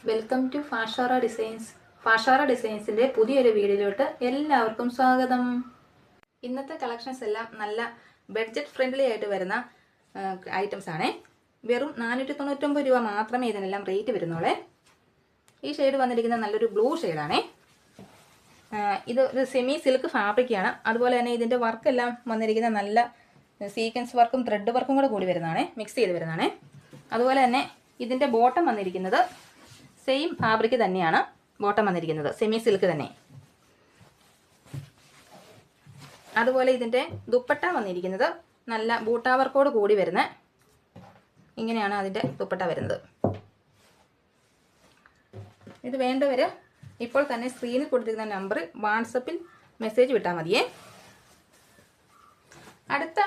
Welcome to Fashara designs. Fashara ഡിസൈൻസിൻ്റെ പുതിയൊരു വീഡിയോയിലോട്ട് എല്ലാവർക്കും സ്വാഗതം. ഇന്നത്തെ കളക്ഷൻസ് എല്ലാം നല്ല ബഡ്ജറ്റ് ഫ്രണ്ട്ലി ആയിട്ട് വരുന്ന ഐറ്റംസ് ആണേ. വെറും 499 രൂപ മാത്രമേ ഇതിനെല്ലാം റേറ്റ് വരുന്നുള്ളേ. ഈ ഷെയ്ഡ് വന്നിരിക്കുന്ന നല്ലൊരു ബ്ലൂ ഷെയ്ഡാണേ. ഇത് ഒരു സെമി സിൽക്ക് ഫാബ്രിക്കാണ്. അതുപോലെ തന്നെ ഇതിൻ്റെ വർക്കെല്ലാം വന്നിരിക്കുന്ന നല്ല സീക്വൻസ് വർക്കും ത്രെഡ് വർക്കും കൂടെ കൂടി വരുന്നതാണേ, മിക്സ് ചെയ്ത് വരുന്നതാണേ. അതുപോലെ തന്നെ ഇതിൻ്റെ ബോട്ടം വന്നിരിക്കുന്നത് സെയിം ഫാബ്രിക് തന്നെയാണ്. ബോട്ടം വന്നിരിക്കുന്നത് സെമി സിൽക്ക് തന്നെ. അതുപോലെ ഇതിൻ്റെ ദുപ്പട്ട വന്നിരിക്കുന്നത് നല്ല ബൂട്ടാ വർക്കോട് കൂടി വരുന്ന ഇങ്ങനെയാണ് അതിൻ്റെ ദുപ്പട്ട വരുന്നത്. ഇത് വേണ്ടവർ ഇപ്പോൾ തന്നെ സ്ക്രീനിൽ കൊടുത്തിരിക്കുന്ന നമ്പർ വാട്സപ്പിൽ മെസ്സേജ് വിട്ടാൽ മതിയേ. അടുത്ത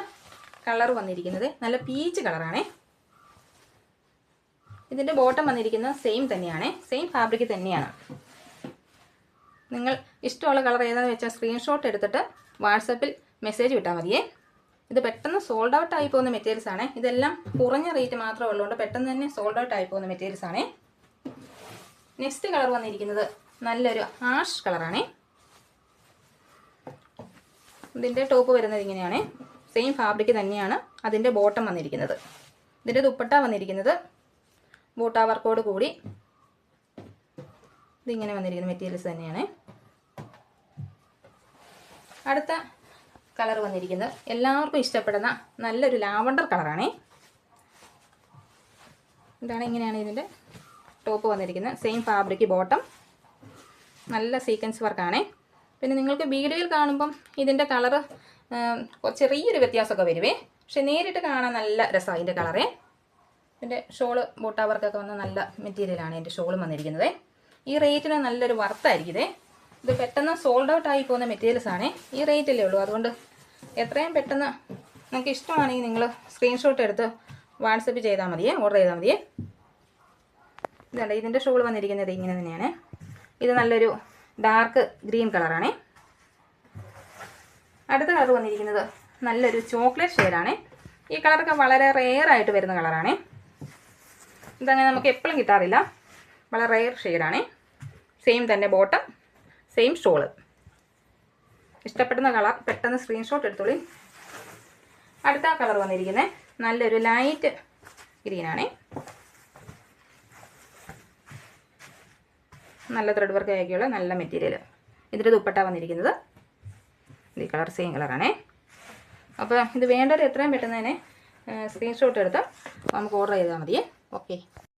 കളർ വന്നിരിക്കുന്നത് നല്ല പീച്ച് കളറാണേ. ഇതിൻ്റെ ബോട്ടം വന്നിരിക്കുന്നത് സെയിം തന്നെയാണ്, സെയിം ഫാബ്രിക് തന്നെയാണ്. നിങ്ങൾ ഇഷ്ടമുള്ള കളർ ഏതാണെന്ന് വെച്ചാൽ സ്ക്രീൻഷോട്ട് എടുത്തിട്ട് വാട്സപ്പിൽ മെസ്സേജ് വിട്ടാൽ മതിയേ. ഇത് പെട്ടെന്ന് സോൾഡ് ഔട്ട് ആയി പോകുന്ന മെറ്റീരിയൽസ് ആണ്. ഇതെല്ലാം കുറഞ്ഞ റേറ്റ് മാത്രമേ ഉള്ളതുകൊണ്ട് പെട്ടെന്ന് തന്നെ സോൾഡ് ഔട്ട് ആയി പോകുന്ന മെറ്റീരിയൽസ് ആണ്. നെക്സ്റ്റ് കളർ വന്നിരിക്കുന്നത് നല്ലൊരു ആഷ് കളറാണ്. ഇതിൻ്റെ ടോപ്പ് വരുന്നത് ഇങ്ങനെയാണ്, സെയിം ഫാബ്രിക് തന്നെയാണ്. അതിൻ്റെ ബോട്ടം വന്നിരിക്കുന്നത്. ഇതിൻ്റെ ദുപ്പട്ട വന്നിരിക്കുന്നത് ബൂട്ടാ വർക്കോട് കൂടി ഇതിങ്ങനെ വന്നിരിക്കുന്ന മെറ്റീരിയൽസ് തന്നെയാണ്. അടുത്ത കളർ വന്നിരിക്കുന്നത് എല്ലാവർക്കും ഇഷ്ടപ്പെടുന്ന നല്ലൊരു ലാവണ്ടർ കളറാണ്. ഇതാണ്, ഇങ്ങനെയാണ് ഇതിൻ്റെ ടോപ്പ് വന്നിരിക്കുന്നത്. സെയിം ഫാബ്രിക്, ബോട്ടം നല്ല സീക്വൻസ് വർക്കാണ്. പിന്നെ നിങ്ങൾക്ക് വീഡിയോയിൽ കാണുമ്പം ഇതിൻ്റെ കളറ് ചെറിയൊരു വ്യത്യാസമൊക്കെ വരുവേ, പക്ഷെ നേരിട്ട് കാണാൻ നല്ല രസമാണ് ഇതിൻ്റെ കളറേ. ഇതിൻ്റെ ഷോള് ബൂട്ടാ വർക്കൊക്കെ വന്ന നല്ല മെറ്റീരിയലാണ് എൻ്റെ ഷോളും വന്നിരിക്കുന്നത്. ഈ റേറ്റിന് നല്ലൊരു വർത്തായിരിക്കും ഇത്. പെട്ടെന്ന് സോൾഡ് ഔട്ട് ആയി പോകുന്ന മെറ്റീരിയൽസ് ആണ്. ഈ റേറ്റല്ലേ ഉള്ളൂ, അതുകൊണ്ട് എത്രയും പെട്ടെന്ന് നിങ്ങൾക്ക് ഇഷ്ടമാണെങ്കിൽ നിങ്ങൾ സ്ക്രീൻഷോട്ട് എടുത്ത് വാട്സപ്പ് ചെയ്താൽ മതിയേ, ഓർഡർ ചെയ്താൽ മതിയേ. ഇതുണ്ട്, ഇതിൻ്റെ ഷോൾ വന്നിരിക്കുന്നത് ഇങ്ങനെ തന്നെയാണ്. ഇത് നല്ലൊരു ഡാർക്ക് ഗ്രീൻ കളറാണ്. അടുത്ത കളർ വന്നിരിക്കുന്നത് നല്ലൊരു ചോക്ലേറ്റ് ഷെയ്ഡാണ്. ഈ കളറൊക്കെ വളരെ റെയർ ആയിട്ട് വരുന്ന കളറാണ്. ഇതങ്ങനെ നമുക്ക് എപ്പോഴും കിട്ടാറില്ല, വളരെ റെയർ ഷെയ്ഡാണ്. സെയിം തന്നെ ബോട്ടം, സെയിം ഷോള്. ഇഷ്ടപ്പെടുന്ന കളർ പെട്ടെന്ന് സ്ക്രീൻഷോട്ട് എടുത്തോളി. അടുത്ത കളർ വന്നിരിക്കുന്നത് നല്ലൊരു ലൈറ്റ് ഗ്രീനാണ്. നല്ല ത്രെഡ് വർക്ക് ആക്കിയുള്ള നല്ല മെറ്റീരിയൽ. ഇതിൻ്റെ ദുപ്പട്ട വന്നിരിക്കുന്നത് ഈ കളർ സെയിം കളറാണേ. അപ്പോൾ ഇത് വേണ്ടവർ എത്രയും പെട്ടെന്ന് തന്നെ സ്ക്രീൻഷോട്ട് എടുത്ത് നമുക്ക് ഓർഡർ ചെയ്താൽ മതിയേ. ഓക്കെ.